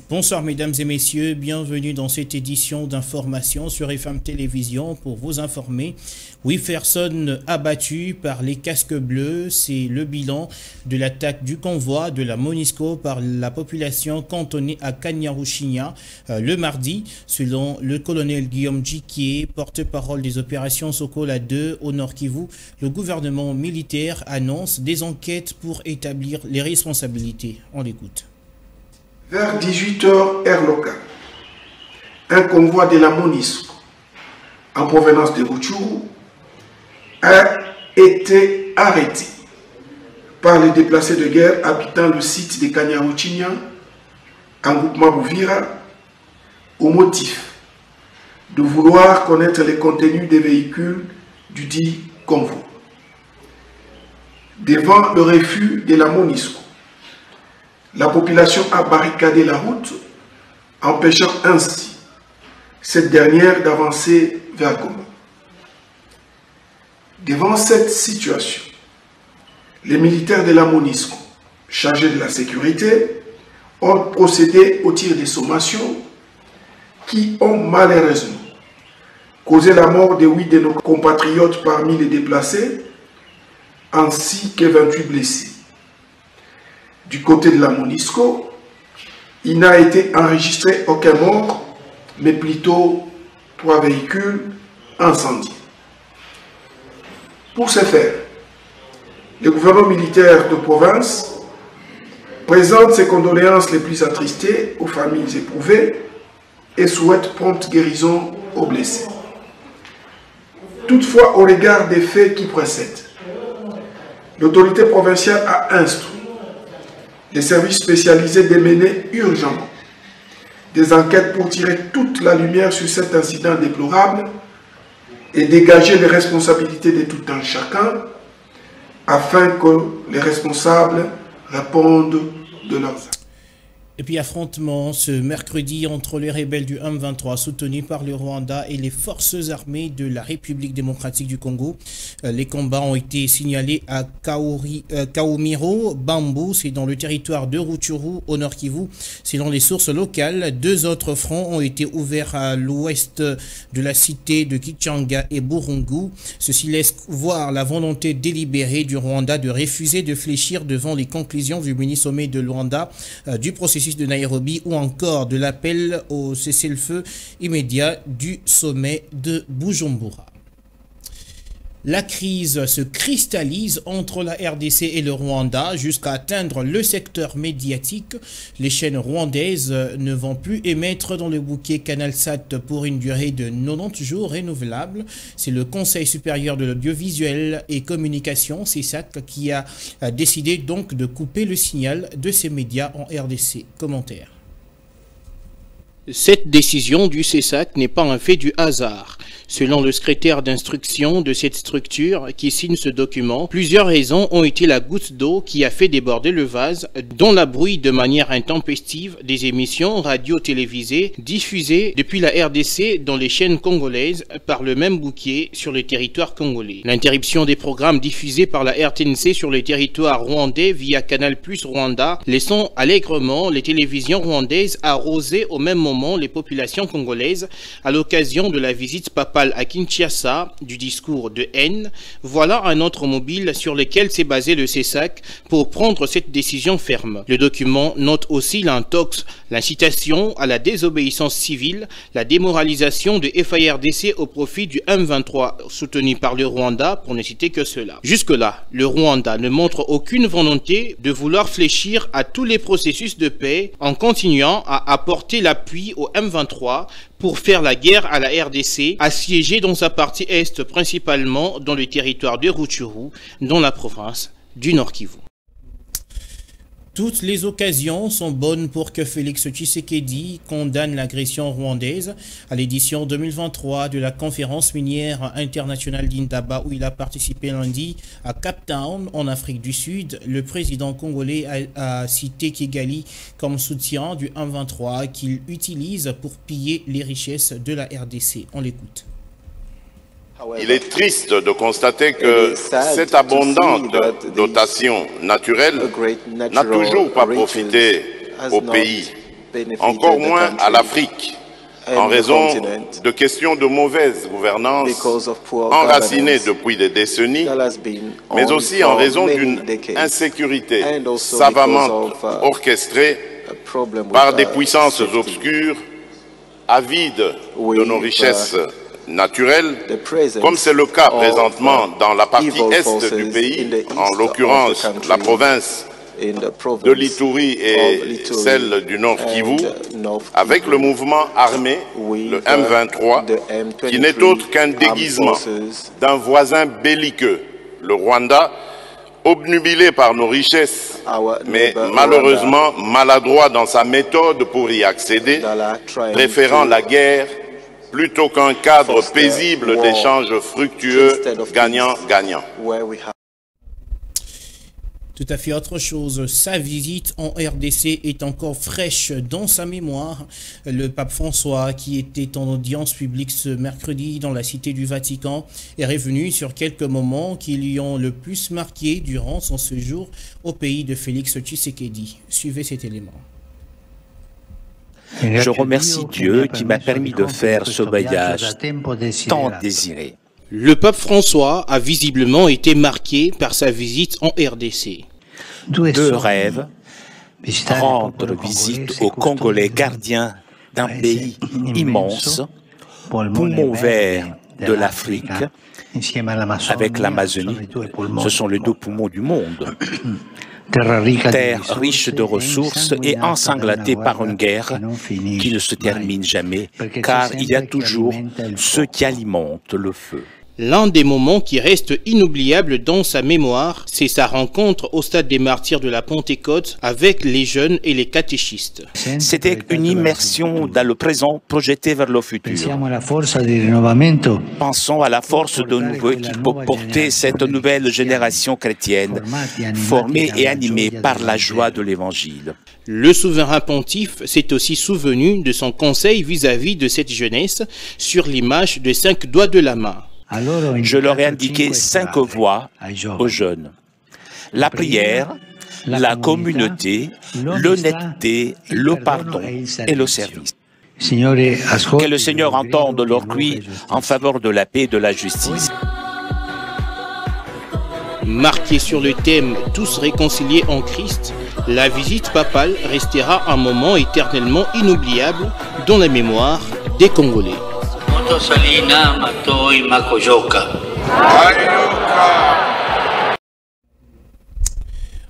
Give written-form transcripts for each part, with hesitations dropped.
Bonsoir mesdames et messieurs, bienvenue dans cette édition d'information sur FM Télévision pour vous informer. 8 personnes abattues par les casques bleus, c'est le bilan de l'attaque du convoi de la MONUSCO par la population cantonnée à Kanyaruchinya le mardi, selon le colonel Guillaume Djikié, porte-parole des opérations Sokola 2 au Nord Kivu. Le gouvernement militaire annonce des enquêtes pour établir les responsabilités. On l'écoute. Vers 18h, heure locale, un convoi de la MONUSCO en provenance de Rutshuru a été arrêté par les déplacés de guerre habitant le site de Kanyaruchinya en groupement Bouvira au motif de vouloir connaître les contenus des véhicules du dit convoi. Devant le refus de la MONUSCO, la population a barricadé la route, empêchant ainsi cette dernière d'avancer vers Goma. Devant cette situation, les militaires de la MONUSCO, chargés de la sécurité, ont procédé au tir des sommations qui ont malheureusement causé la mort de 8 de nos compatriotes parmi les déplacés, ainsi que 28 blessés. Du côté de la MONUSCO, il n'a été enregistré aucun mort, mais plutôt 3 véhicules incendiés. Pour ce faire, le gouvernement militaire de province présente ses condoléances les plus attristées aux familles éprouvées et souhaite prompte guérison aux blessés. Toutefois, au regard des faits qui précèdent, l'autorité provinciale a instruit les services spécialisés de mener urgemment des enquêtes pour tirer toute la lumière sur cet incident déplorable et dégager les responsabilités de tout un chacun afin que les responsables répondent de leurs actes. Et puis affrontement ce mercredi entre les rebelles du M23 soutenus par le Rwanda et les forces armées de la République démocratique du Congo. Les combats ont été signalés à Kaumiro, Bambu, c'est dans le territoire de Rutshuru au Nord Kivu. Selon les sources locales, 2 autres fronts ont été ouverts à l'ouest de la cité de Kichanga et Burungu. Ceci laisse voir la volonté délibérée du Rwanda de refuser de fléchir devant les conclusions du mini-sommet de Luanda du processus de Nairobi ou encore de l'appel au cessez-le-feu immédiat du sommet de Bujumbura. La crise se cristallise entre la RDC et le Rwanda jusqu'à atteindre le secteur médiatique. Les chaînes rwandaises ne vont plus émettre dans le bouquet CanalSat pour une durée de 90 jours renouvelable. C'est le Conseil supérieur de l'audiovisuel et communication, CSAC, qui a décidé donc de couper le signal de ces médias en RDC. Commentaire. Cette décision du CSAC n'est pas un fait du hasard. Selon le secrétaire d'instruction de cette structure qui signe ce document, plusieurs raisons ont été la goutte d'eau qui a fait déborder le vase, dont la brouille de manière intempestive des émissions radio-télévisées diffusées depuis la RDC dans les chaînes congolaises par le même bouquet sur le territoire congolais. L'interruption des programmes diffusés par la RTNC sur le territoire rwandais via Canal+ Rwanda, laissant allègrement les télévisions rwandaises arroser au même moment les populations congolaises à l'occasion de la visite papale à Kinshasa du discours de haine. Voilà un autre mobile sur lequel s'est basé le CSAC pour prendre cette décision ferme. Le document note aussi l'intox, l'incitation à la désobéissance civile, la démoralisation de FARDC au profit du M23 soutenu par le Rwanda, pour ne citer que cela. Jusque-là, le Rwanda ne montre aucune volonté de vouloir fléchir à tous les processus de paix en continuant à apporter l'appui au M23 pour faire la guerre à la RDC, assiégée dans sa partie est principalement dans le territoire de Rutshuru, dans la province du Nord Kivu. Toutes les occasions sont bonnes pour que Félix Tshisekedi condamne l'agression rwandaise. À l'édition 2023 de la conférence minière internationale d'Indaba, où il a participé lundi à Cape Town, en Afrique du Sud, le président congolais a cité Kigali comme soutien du M23 qu'il utilise pour piller les richesses de la RDC. On l'écoute. Il est triste de constater que cette abondante dotation naturelle n'a toujours pas profité au pays encore moins à l'Afrique, en raison de questions de mauvaise gouvernance enracinées depuis des décennies, mais aussi en raison d'une insécurité savamment orchestrée par des puissances obscures, avides de nos richesses naturelles, comme c'est le cas présentement dans la partie est du pays, en l'occurrence la province de l'Ituri et celle du Nord Kivu, avec le mouvement armé, le M23, qui n'est autre qu'un déguisement d'un voisin belliqueux, le Rwanda, obnubilé par nos richesses, mais malheureusement maladroit dans sa méthode pour y accéder, préférant la guerre plutôt qu'un cadre paisible d'échanges fructueux, gagnant-gagnant. Tout à fait autre chose, sa visite en RDC est encore fraîche dans sa mémoire. Le pape François, qui était en audience publique ce mercredi dans la Cité du Vatican, est revenu sur quelques moments qui lui ont le plus marqué durant son séjour au pays de Félix Tshisekedi. Suivez cet élément. Je remercie Dieu qui m'a permis de faire ce voyage tant désiré. Le pape François a visiblement été marqué par sa visite en RDC. Deux rêves, rendre visite aux Congolais gardiens d'un pays immense, poumon vert de l'Afrique, avec l'Amazonie, ce sont les deux poumons du monde. Terre riche de ressources et ensanglantée par une guerre qui ne se termine jamais, car il y a toujours ceux qui alimentent le feu. L'un des moments qui reste inoubliable dans sa mémoire, c'est sa rencontre au stade des martyrs de la Pentecôte avec les jeunes et les catéchistes. C'était une immersion dans le présent projeté vers le futur. Pensons à la force de nouveau qui peut porter cette nouvelle génération chrétienne, formée et animée par la joie de l'Évangile. Le souverain pontife s'est aussi souvenu de son conseil vis-à-vis de cette jeunesse sur l'image des 5 doigts de la main. Je leur ai indiqué 5 voies aux jeunes. La prière, la communauté, l'honnêteté, le pardon et le service. Que le Seigneur entende leurs cris en faveur de la paix et de la justice. Marquée sur le thème « Tous réconciliés en Christ », la visite papale restera un moment éternellement inoubliable dans la mémoire des Congolais.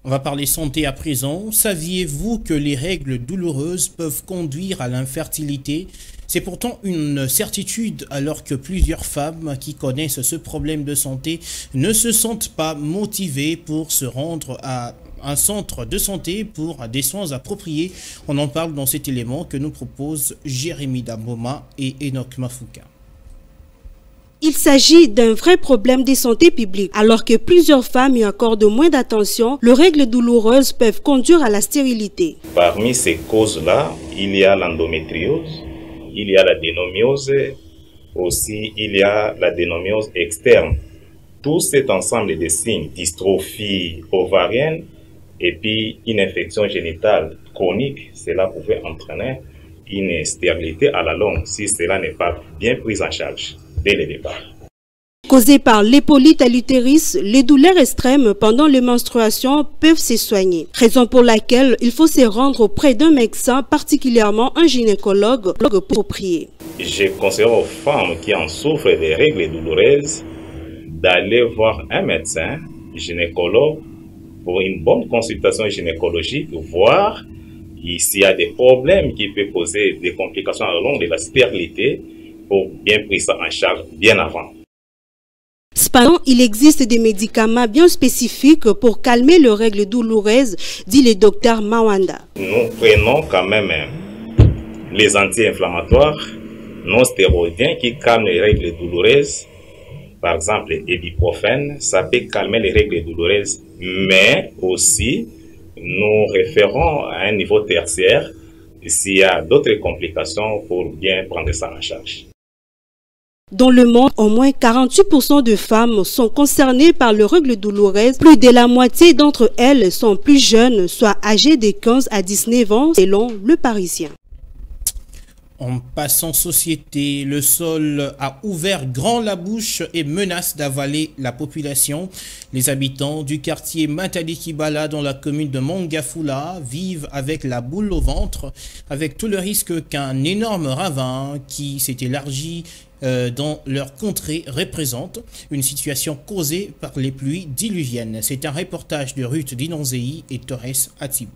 On va parler santé à présent. Saviez-vous que les règles douloureuses peuvent conduire à l'infertilité? C'est pourtant une certitude alors que plusieurs femmes qui connaissent ce problème de santé ne se sentent pas motivées pour se rendre à un centre de santé pour des soins appropriés. On en parle dans cet élément que nous proposent Jérémy Damboma et Enoch Mafuka. Il s'agit d'un vrai problème de santé publique. Alors que plusieurs femmes y accordent moins d'attention, les règles douloureuses peuvent conduire à la stérilité. Parmi ces causes-là, il y a l'endométriose, il y a la dénomiose, aussi il y a la dénomiose externe. Tout cet ensemble de signes, dystrophie ovarienne et puis une infection génitale chronique, cela pouvait entraîner une stérilité à la longue si cela n'est pas bien pris en charge dès le départ. Causées par l'épaulite à l'utérus, les douleurs extrêmes pendant les menstruations peuvent se soigner. Raison pour laquelle il faut se rendre auprès d'un médecin, particulièrement un gynécologue, pour prier. Je conseille aux femmes qui en souffrent des règles douloureuses d'aller voir un médecin gynécologue pour une bonne consultation gynécologique, voir s'il y a des problèmes qui peuvent poser des complications à la longue de la stérilité pour bien prendre ça en charge bien avant. Cependant, il existe des médicaments bien spécifiques pour calmer les règles douloureuses, dit le docteur Mawanda. Nous prenons quand même les anti-inflammatoires non stéroïdiens qui calment les règles douloureuses. Par exemple, l'ibuprofène, ça peut calmer les règles douloureuses, mais aussi nous référons à un niveau tertiaire s'il y a d'autres complications pour bien prendre ça en charge. Dans le monde, au moins 48% de femmes sont concernées par le règles douloureuses. Plus de la moitié d'entre elles sont plus jeunes, soit âgées de 15 à 19 ans, selon Le Parisien. En passant société, le sol a ouvert grand la bouche et menace d'avaler la population. Les habitants du quartier Matadi Kibala dans la commune de Mongafula vivent avec la boule au ventre, avec tout le risque qu'un énorme ravin qui s'est élargi dans leur contrée représente une situation causée par les pluies diluviennes. C'est un reportage de Ruth Dinonzei et Torres Atibou.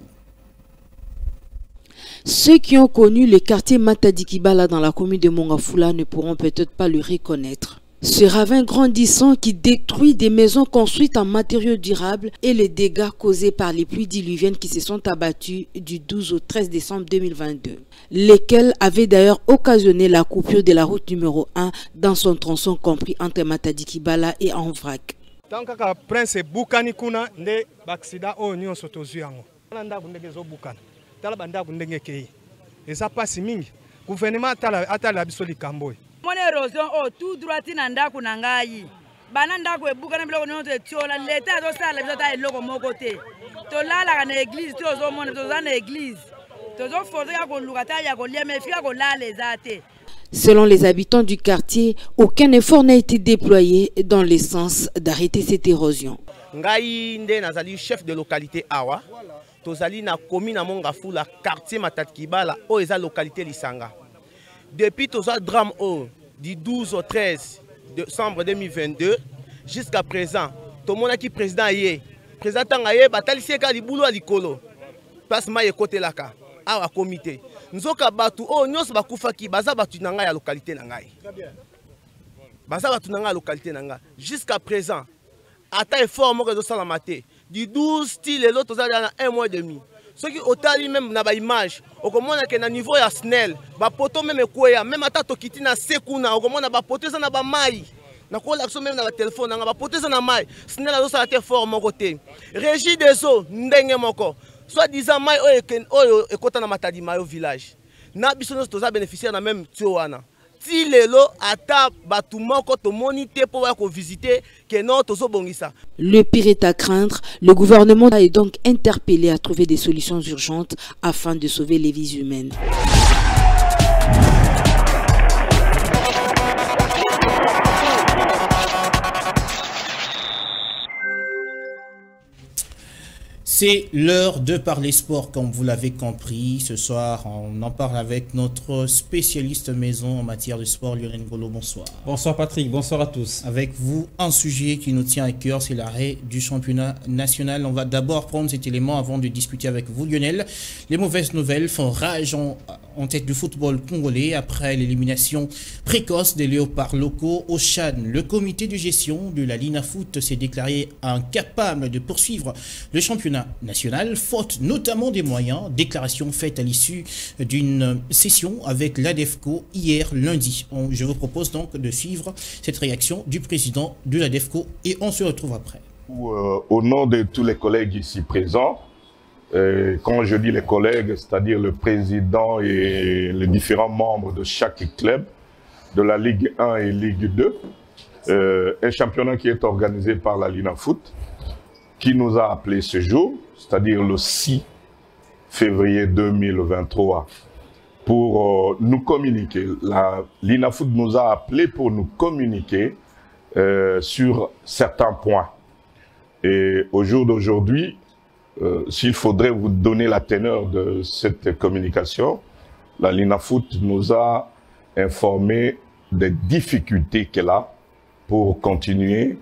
Ceux qui ont connu le quartier Matadi Kibala dans la commune de Mongafula ne pourront peut-être pas le reconnaître. Ce ravin grandissant qui détruit des maisons construites en matériaux durables et les dégâts causés par les pluies diluviennes qui se sont abattues du 12 au 13 décembre 2022, lesquelles avaient d'ailleurs occasionné la coupure de la route numéro 1 dans son tronçon compris entre Matadi Kibala et Anvrak. Tant que prince Boukani kuna ne accident o nyon sotozuango. Nanda kundegezo Boukani. Tala banda kundenge kei. Eza pasi mingi. Gouvernement atala bisoli kamboy. Mon érosion oh tout droit nanda kunangai. Bananda ko Boukani biloko nyote tiola l'état do sala bisota eloko moko te. To lala na église to zo mona to za na église. To zo foto ya ko lukata ya ko lieme fia ko lala ezate. Selon les habitants du quartier, aucun effort n'a été déployé dans le sens d'arrêter cette érosion. Ngai nde nazali chef de localité awa. Tozali na commune Mongafula quartier Matadi Kibala o eza localité Lisanga. Depuis toza drame o du 12 au 13 décembre 2022 jusqu'à présent, tout le monde qui président yé. Président tangaye batalisi ka libulu a likolo. Passe ma yekote laka awa comité. Nzoka batu o nyos bakufa ki baza batu nanga ya localité nangai. Baza batu nanga localité nanga jusqu'à présent. Ata effort moko zo sala maté. Du 12 style et l'autre dans un mois et demi. Ce qui au tali même na ba image, au comment que na niveau ya snell, ba poto même quoi même ata to kiti na sekuna, au comment na ba poto ça na ba mai. Na ko l'action même na ba téléphone na ba poto ça na mai. Snell a ça été fort mon côté. Régie des eaux ndenge moko. Soit disant mai oyo ekota na Matadi mayo village. Na biso no to za bénéficiaire na même tioana. Si lelo ata batu moko to moniter pour ko visiter que non to so bongisa. Le pire est à craindre. Le gouvernement est donc interpellé à trouver des solutions urgentes afin de sauver les vies humaines. C'est l'heure de parler sport, comme vous l'avez compris. Ce soir, on en parle avec notre spécialiste maison en matière de sport, Lionel Ngolo. Bonsoir. Bonsoir Patrick, bonsoir à tous. Avec vous, un sujet qui nous tient à cœur, c'est l'arrêt du championnat national. On va d'abord prendre cet élément avant de discuter avec vous, Lionel. Les mauvaises nouvelles font rage en tête du football congolais après l'élimination précoce des léopards locaux au Tchad. Le comité de gestion de la Lina Foot s'est déclaré incapable de poursuivre le championnat national, faute notamment des moyens. Déclaration faite à l'issue d'une session avec l'ADEFCO hier lundi. Je vous propose donc de suivre cette réaction du président de l'ADEFCO et on se retrouve après. Au nom de tous les collègues ici présents, quand je dis les collègues, c'est-à-dire le président et les différents membres de chaque club de la Ligue 1 et Ligue 2, un championnat qui est organisé par la Lina Foot, qui nous a appelé ce jour, c'est-à-dire le 6 février 2023, pour nous communiquer. La Lina Foot nous a appelé pour nous communiquer sur certains points. Et au jour d'aujourd'hui, s'il faudrait vous donner la teneur de cette communication, la Lina Foot nous a informé des difficultés qu'elle a pour continuer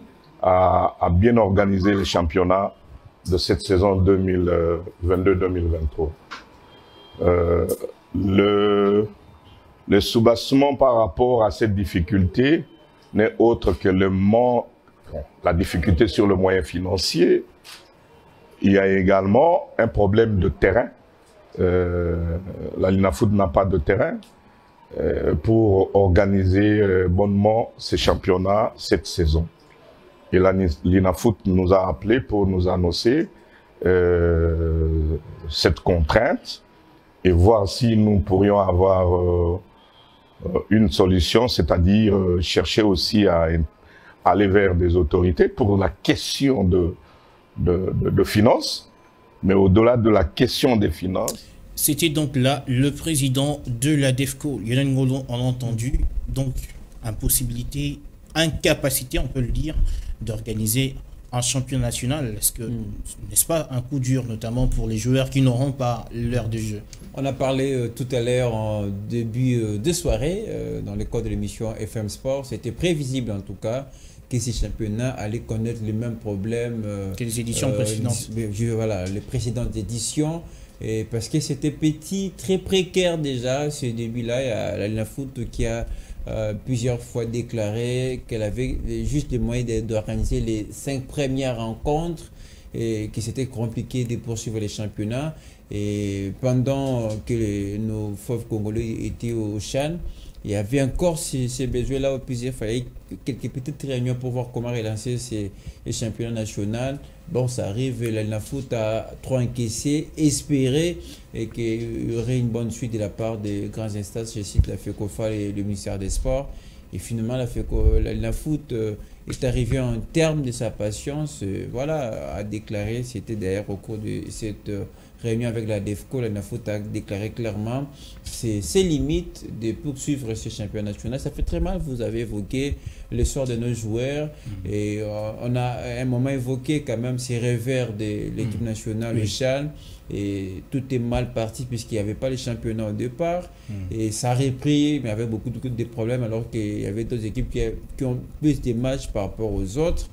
à bien organiser les championnats de cette saison 2022-2023. Le soubassement par rapport à cette difficulté n'est autre que la difficulté sur le moyen financier. Il y a également un problème de terrain. La Lina Foot n'a pas de terrain pour organiser bonnement ces championnats cette saison. Et la Lina Foot nous a appelé pour nous annoncer cette contrainte et voir si nous pourrions avoir une solution, c'est-à-dire chercher aussi à aller vers des autorités pour la question de finances, mais au-delà de la question des finances. C'était donc là le président de la DEFCO, Lionel Ngolo, on l'a entendu, donc impossibilité, incapacité, on peut le dire, d'organiser un championnat national. Est-ce que, n'est-ce pas un coup dur, notamment pour les joueurs qui n'auront pas l'heure de jeu? On a parlé tout à l'heure en début de soirée, dans le cadre de l'émission FM Sport, c'était prévisible en tout cas que ces championnats allaient connaître les mêmes problèmes que les éditions précédentes. Voilà, les précédentes éditions. Et parce que c'était petit, très précaire déjà, ce début-là. Il y a la foot qui a plusieurs fois déclaré qu'elle avait juste les moyens d'organiser les 5 premières rencontres et que c'était compliqué de poursuivre les championnats. Et pendant que nos fauves congolais étaient au CHAN, il y avait encore ces besoins-là. Il fallait quelques petites réunions pour voir comment relancer les championnats nationaux. Bon, ça arrive, la foot a trop encaissé, espérer qu'il y aurait une bonne suite de la part des grandes instances, je cite la FECOFA et le ministère des Sports. Et finalement, la foot est arrivée en terme de sa patience, voilà, a déclaré, c'était d'ailleurs au cours de cette réunion avec la DEFCO, la foot a déclaré clairement ses limites de poursuivre ce championnat national. Ça fait très mal, vous avez évoqué le sort de nos joueurs et on a à un moment évoqué quand même ces revers de l'équipe nationale, le CHAN, et tout est mal parti puisqu'il n'y avait pas les championnats au départ et ça a repris mais avec beaucoup de problèmes alors qu'il y avait d'autres équipes qui ont plus de matchs par rapport aux autres.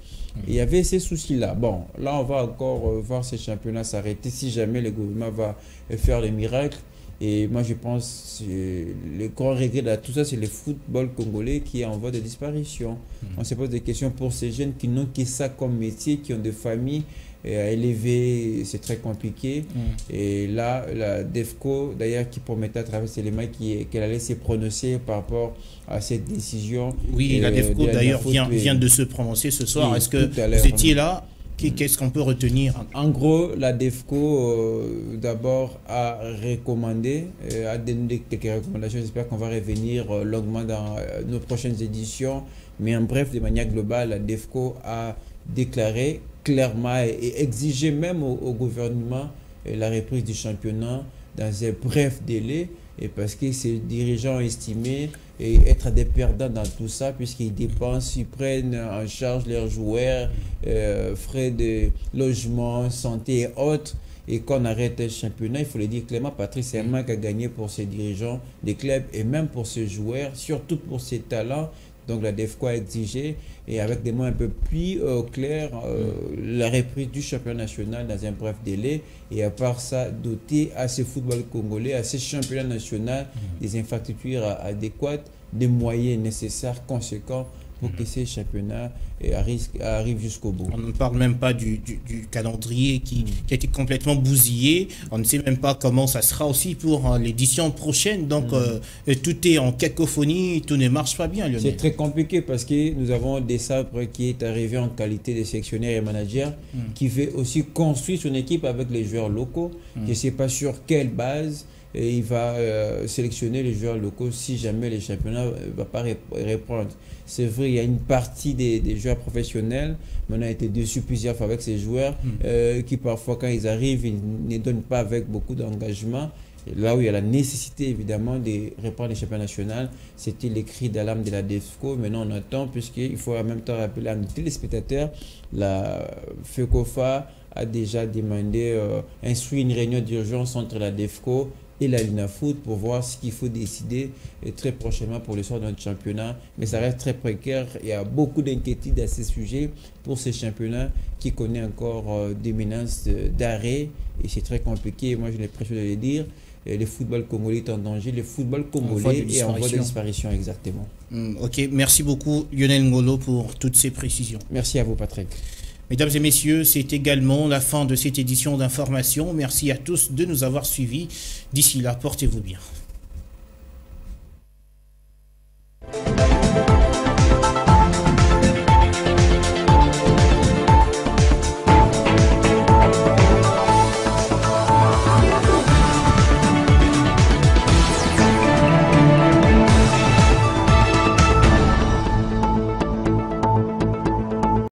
Il y avait ces soucis-là. Bon, là, on va encore voir ces championnats s'arrêter si jamais le gouvernement va faire les miracles. Et moi, je pense que le grand regret de tout ça, c'est le football congolais qui est en voie de disparition. On se pose des questions pour ces jeunes qui n'ont que ça comme métier, qui ont des familles à élever, c'est très compliqué. Et là, la DEFCO, d'ailleurs, qui promettait à travers ces éléments qu'elle allait se prononcer par rapport à cette décision. Oui, la DEFCO, d'ailleurs, vient de se prononcer ce soir. Est-ce que vous étiez là? Qu'est-ce qu'on peut retenir? En gros, la DEFCO, d'abord, a recommandé, a donné quelques recommandations. J'espère qu'on va revenir longuement dans nos prochaines éditions. Mais en bref, de manière globale, la DEFCO a déclaré clairement et exigé même au gouvernement la reprise du championnat dans un bref délai. Et parce que ces dirigeants ont estimé être des perdants dans tout ça, puisqu'ils dépensent, ils prennent en charge leurs joueurs, frais de logement, santé et autres. Et quand on arrête le championnat, il faut le dire clairement, Patrice, c'est un manque à gagner pour ces dirigeants des clubs et même pour ces joueurs, surtout pour ces talents. Donc la DEFCO a exigé, et avec des mots un peu plus clairs, la reprise du championnat national dans un bref délai, et à part ça, doter à ce football congolais, à ce championnat national, des infrastructures adéquates, des moyens nécessaires, conséquents, pour que ces championnats arrivent jusqu'au bout. On ne parle même pas du calendrier qui a été complètement bousillé. On ne sait même pas comment ça sera aussi pour l'édition prochaine. Donc, tout est en cacophonie, tout ne marche pas bien, Lionel. C'est très compliqué parce que nous avons des sabres qui est arrivé en qualité de sélectionneur et manager qui veut aussi construire son équipe avec les joueurs locaux. Je ne sais pas sur quelle base. Et il va sélectionner les joueurs locaux si jamais les championnats ne vont pas reprendre. C'est vrai, il y a une partie des joueurs professionnels, mais on a été déçus plusieurs fois avec ces joueurs qui parfois quand ils arrivent, ils ne donnent pas avec beaucoup d'engagement. Là où il y a la nécessité évidemment de reprendre les championnats nationaux, c'était les cris d'alarme de la DEFCO. Maintenant on attend, puisqu'il faut en même temps rappeler à nos téléspectateurs, la FECOFA a déjà demandé, instruit une réunion d'urgence entre la DEFCO et la Linafoot pour voir ce qu'il faut décider très prochainement pour le soir de notre championnat. Mais ça reste très précaire. Il y a beaucoup d'inquiétudes à ce sujet pour ces championnats qui connaissent encore des menaces d'arrêt. Et c'est très compliqué. Moi, j'ai l'impression de le dire. Le football congolais est en danger. Le football congolais est en voie de disparition, exactement. Ok, merci beaucoup Lionel Ngolo pour toutes ces précisions. Merci à vous, Patrick. Mesdames et messieurs, c'est également la fin de cette édition d'information. Merci à tous de nous avoir suivis. D'ici là, portez-vous bien.